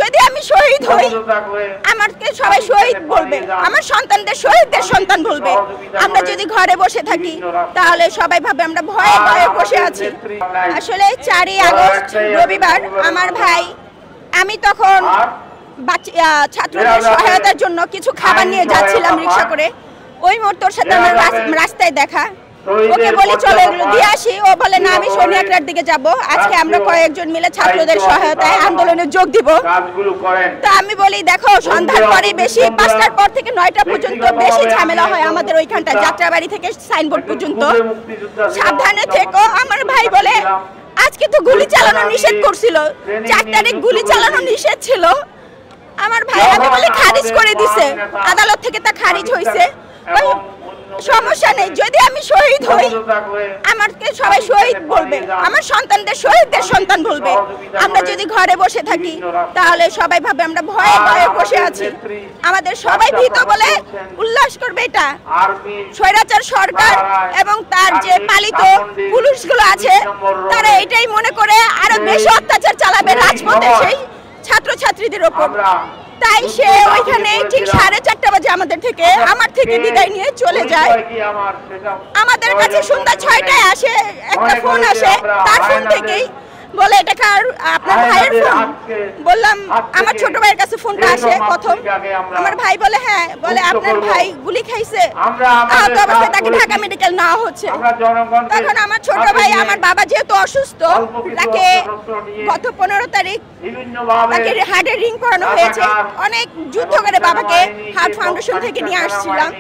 যদি আমি শহীদ হই আমাকে সবাই শহীদ বলবে, আমার সন্তানদের শহীদদের সন্তান বলবে। আমরা যদি ঘরে বসে থাকি তাহলে সবাই ভাবে আমরা ভয়ে ভয়ে বসে আছি। আসলে 4ই আগস্ট রবিবার আমার ভাই, আমি তখন ছাত্রদের সহায়তার জন্য কিছু খাবার নিয়ে যাচ্ছিলাম রিক্সা করে। ওই মুহূর্তে ওর সাথে আমার রাস্তায় দেখা। ওকে বলি চলো এগুলো দিয়ে আসি, ও বলে না আমি সোনিয়াকড়ার দিকে যাব, আজকে আমরা কয়েকজন মিলে ছাত্রদের সহায়তায় আন্দোলনে যোগ দিব। তো আমি বলি দেখো সন্ধ্যার পরে বেশি, 5টার পর থেকে 9টা পর্যন্ত বেশি ঝামেলা হয় আমাদের ওইখানটা, যাত্রাবাড়ি থেকে সাইনবোর্ড পর্যন্ত, সাবধানে থেকো। আমার ভাই বলে আজকে তো গুলি চালানো নিষেধ করছিল, 4 তারিখ গুলি চালানো নিষেধ ছিল। আমার ভাই আমি বলে খারিজ করে দিছে, আদালত থেকে তা খারিজ হয়েছে। সমস্যা নেই, যদি আমি শহীদ হই আমাকে সবাই শহীদ বলবে, আমার সন্তানদের শহীদদের সন্তান বলবে। আমরা যদি ঘরে বসে থাকি তাহলে সবাই ভাবে আমরা ভয়ে ভয়ে বসে আছি। আমাদের সবাই ভীত বলে উল্লাস করবে। এটা স্বৈরাচার সরকার এবং তার যে পালিত পুলিশগুলো আছে তারা এটাই মনে করে আরো বেশি অত্যাচার চালাবে রাজপথে সেই ছাত্রছাত্রীদের ওপর। তাই সে ওইখানে ঠিক 4:30 বাজে আমার থেকে বিদায় নিয়ে চলে যায়। আমাদের কাছে সন্ধ্যা 6টায় আসে একটা ফোন আসে, তার ফোন থেকেই বলে এটা কার, আপনার ভাইয়ের ফোন। বললাম আমার ছোট ভাইয়ের কাছে ফোনটা আসে প্রথম। আমার ভাই বলে হ্যাঁ, বলে আপনার ভাই গুলি খাইছে, আহত অবস্থায় তাকে ঢাকা মেডিকেল নেওয়া হচ্ছে। তখন আমার ছোট ভাই, আমার বাবা যেহেতু অসুস্থ, তাকে গত 15 তারিখ তাকে হার্টের রিং করানো হয়েছে। অনেক যুদ্ধ করে বাবাকে হার্ট ফাউন্ডেশন থেকে নিয়ে আসছিলাম,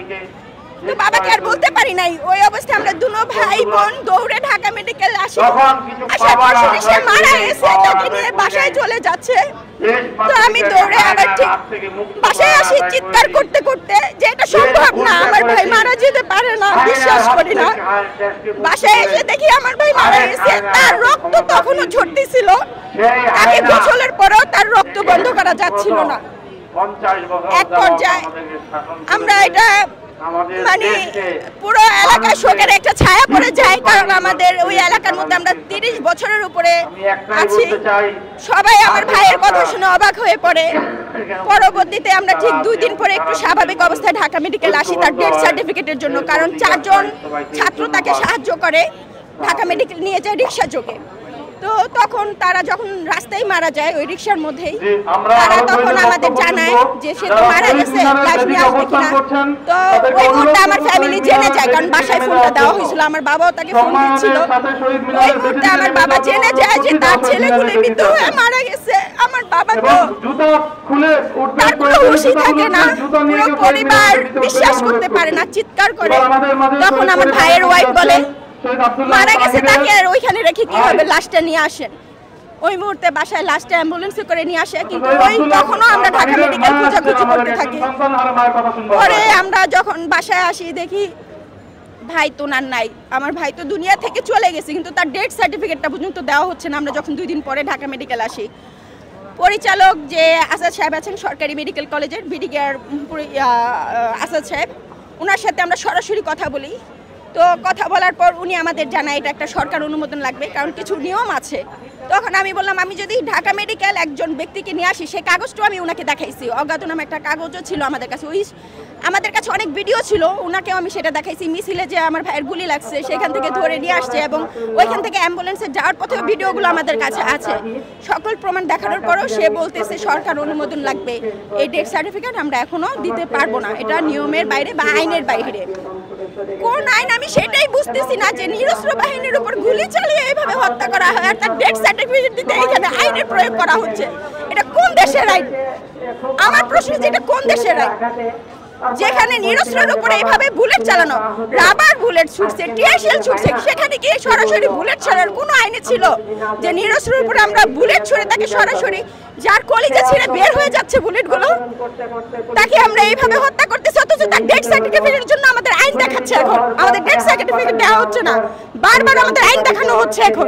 তো বাবাকে আর বলতে পারি নাই। ওই অবস্থায় আমরা দুনো ভাই বোন দৌড়ে ঢাকা মেডিকেল আসি। আসার পর শুনি সে মারা গেছে, তাকে নিয়ে বাসায় চলে যাচ্ছে। তো আমি দৌড়ে আবার ঠিক বাসায় আসি চিৎকার করতে করতে যে এটা সম্ভব না, আমার ভাই মারা যেতে পারে না, বিশ্বাস করি না। বাসায় এসে দেখি আমার ভাই মারা গেছে, তার রক্ত তখনও ঝরতেছিল। তাকে গোসলের পরেও তার রক্ত বন্ধ করা যাচ্ছিল না। এক পর্যায়ে আমরা এটা মানে পুরো এলাকা শোকের একটা ছায়া পড়ে যায়, কারণ আমাদের ওই এলাকার মধ্যে আমরা 30 বছরের উপরে আছি। সবাই আমার ভাইয়ের কথা শুনে অবাক হয়ে পড়ে। পরবর্তীতে আমরা ঠিক 2 দিন পরে একটু স্বাভাবিক অবস্থায় ঢাকা মেডিকেল আসি তার ডেথ সার্টিফিকেটের জন্য, কারণ 4 জন ছাত্র তাকে সাহায্য করে ঢাকা মেডিকেল নিয়ে যায় রিক্সা যোগে। তো তখন তারা যখন রাস্তায় মারা যায় ওই রিক্সার মধ্যেই, তারা তখন আমাদের জানায় যে সে তো মারা গেছে, লাশ নিয়ে আসবে কিনা। তো ওই মুহূর্তে আমার ফ্যামিলি জেনে যায়, কারণ বাসায় ফোনটা দেওয়া হয়েছিল, আমার বাবাও তাকে ফোন দিচ্ছিল। ওই মুহূর্তে আমার বাবা জেনে যায় যে তার ছেলে গুলিবিদ্ধ হয়ে মারা গেছে। আমার বাবা তো তার কোনো হুঁশই থাকে না, পুরো পরিবার বিশ্বাস করতে পারে না, চিৎকার করে। তখন আমার ভাইয়ের ওয়াইফ বলে মারা গেছে, তাকে আর ওইখানে রেখে কি হবে, লাশটা নিয়ে আসেন। ওই মুহূর্তে বাসায় লাশটা অ্যাম্বুলেন্সে করে নিয়ে আসে, কিন্তু ওই তখনও আমরা ঢাকা মেডিকেল খোঁজাখুঁজি করতে থাকি। পরে আমরা যখন বাসায় আসি দেখি ভাই তো নাই, আমার ভাই তো দুনিয়া থেকে চলে গেছে, কিন্তু তার ডেথ সার্টিফিকেটটা পর্যন্ত দেওয়া হচ্ছে না। আমরা যখন 2 দিন পরে ঢাকা মেডিকেল আসি, পরিচালক যে আসাদ সাহেব আছেন সরকারি মেডিকেল কলেজের, বিডিআর আসাদ সাহেব, ওনার সাথে আমরা সরাসরি কথা বলি। তো কথা বলার পর উনি আমাদের জানায় এটা একটা সরকার অনুমোদন লাগবে, কারণ কিছু নিয়ম আছে। তখন আমি বললাম আমি যদি ঢাকা মেডিকেল একজন ব্যক্তিকে নিয়ে আসি, সেই কাগজটাও আমি ওনাকে দেখাইছি, অজ্ঞাত নামে একটা কাগজও ছিল আমাদের কাছে। আমাদের কাছে অনেক ভিডিও ছিল, ওনাকেও আমি সেটা দেখাইছি। মিছিলে যে আমার ভাইয়ের গুলি লাগছে সেখান থেকে ধরে নিয়ে আসছে, এবং ওইখান থেকে অ্যাম্বুলেন্সে যাওয়ার পথে ভিডিওগুলো আমাদের কাছে আছে। সকল প্রমাণ দেখানোর পরও সে বলতেছে সরকার অনুমোদন লাগবে, এই ডেথ সার্টিফিকেট আমরা এখনো দিতে পারবো না, এটা নিয়মের বাইরে বা আইনের বাইরে। কোন আইন আমি সেটাই বুঝতেছি না, যে নিরস্ত্র বাহিনীর উপর গুলি চালিয়ে এইভাবে হত্যা করা হয়, আর তার ডেথ সার্টিফিকেট দিতে এখানে আইনের প্রয়োগ করা হচ্ছে। এটা কোন দেশের আইন? আমার প্রশ্ন যে এটা কোন দেশের আইন, যেখানে নিরস্ত্রের উপরে এইভাবে বুলেট চালানো, রাবার বুলেট ছুটছে, টিয়ারশেল ছুটছে, সেখানে কি সরাসরি বুলেট ছাড়ার কোনো আইনে ছিল যে নিরস্ত্রের উপরে আমরা বুলেট ছুড়ে তাকে সরাসরি, যার কলিজা ছিঁড়ে বের হয়ে যাচ্ছে বুলেটগুলো, তাকে আমরা এইভাবে হত্যা করতেছি, অথচ তার ডেথ সার্টিফিকেটের জন্য আমাদের আইন দেখাচ্ছে। এখন আমাদের ডেথ সার্টিফিকেট দেওয়া হচ্ছে না, বারবার আমাদের আইন দেখানো হচ্ছে। এখন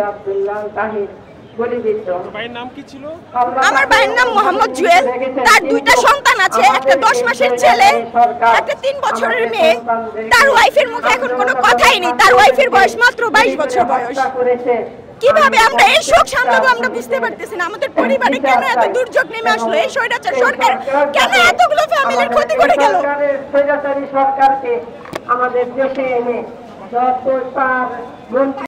আমার ভাইয়ের নাম মোহাম্মদ জুয়েল, তার 2টা সন্তান আছে, একটা 10 মাসের ছেলে, একটা 3 বছরের মেয়ে। তার ওয়াইফের মুখে এখন কোনো কথাই নেই, তার ওয়াইফের বয়স মাত্র 22 বছর বয়স। কিভাবে আমরা এই শোক সামলাবো আমরা বুঝতে পারতেছি না। আমাদের পরিবারে কেন এত দুর্যোগ নেমে আসলো? এই স্বৈরাচার সরকার কেন এতগুলো ফ্যামিলির ক্ষতি করে গেল? স্বৈরাচারী সরকারকে আমাদের দেশে এনে যত তার